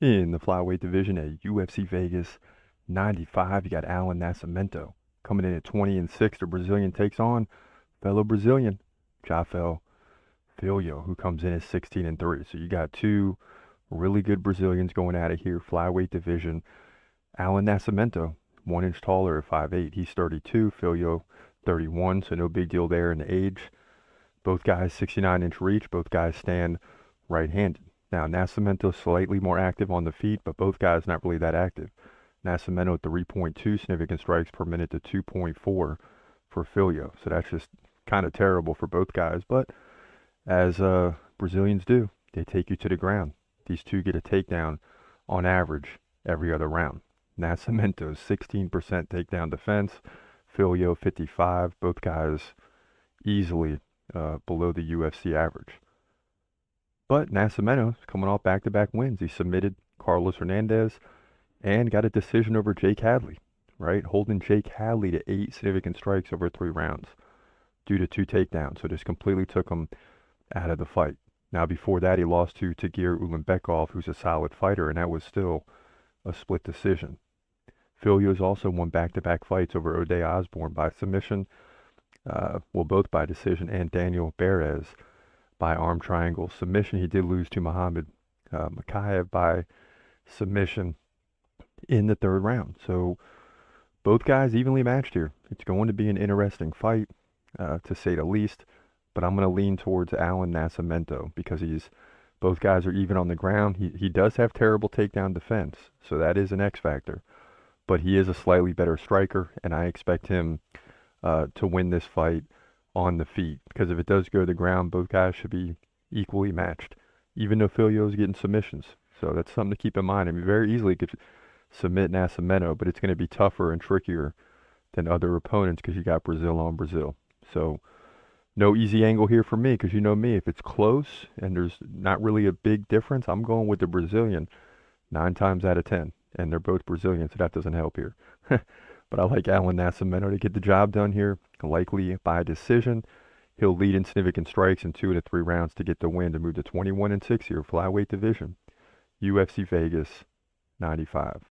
In the flyweight division at UFC Vegas 95, you got Allan Nascimento coming in at 20-6. The Brazilian takes on fellow Brazilian Jafel Filho, who comes in at 16-3. So you got two really good Brazilians going at it here. Flyweight division. Allan Nascimento, 1 inch taller at 5'8". He's 32. Filho, 31. So no big deal there in the age. Both guys 69-inch reach. Both guys stand right-handed. Now, Nascimento slightly more active on the feet, but both guys not really that active. Nascimento at 3.2 significant strikes per minute to 2.4 for Filho. So that's just kind of terrible for both guys. But as Brazilians do, they take you to the ground. These two get a takedown on average every other round. Nascimento's 16% takedown defense. Filho 55. Both guys easily below the UFC average. But Nascimento is coming off back-to-back wins. He submitted Carlos Hernandez and got a decision over Jake Hadley, right? Holding Jake Hadley to 8 significant strikes over 3 rounds due to 2 takedowns. So this completely took him out of the fight. Now, before that, he lost to Tagir Ulanbekov, who's a solid fighter, and that was still a split decision. Filho's also won back-to-back fights over O'Day Osborne by submission, both by decision, and Daniel Perez by arm triangle submission. He did lose to Muhammad Makayev by submission in the 3rd round. So both guys evenly matched here. It's going to be an interesting fight, to say the least. But I'm going to lean towards Allan Nascimento because both guys are even on the ground. He does have terrible takedown defense, so that is an X factor. But he is a slightly better striker, and I expect him to win this fight on the feet, because if it does go to the ground, both guys should be equally matched, even though Filho's getting submissions. So that's something to keep in mind. I mean, very easily could submit Nascimento, but it's going to be tougher and trickier than other opponents because you got Brazil on Brazil. So no easy angle here for me, because you know me, if it's close and there's not really a big difference, I'm going with the Brazilian 9 times out of 10. And they're both Brazilian, so that doesn't help here. But I like Allan Nascimento to get the job done here, likely by decision. He'll lead in significant strikes in 2 of the 3 rounds to get the win to move to 21-6 here, flyweight division. UFC Vegas 95.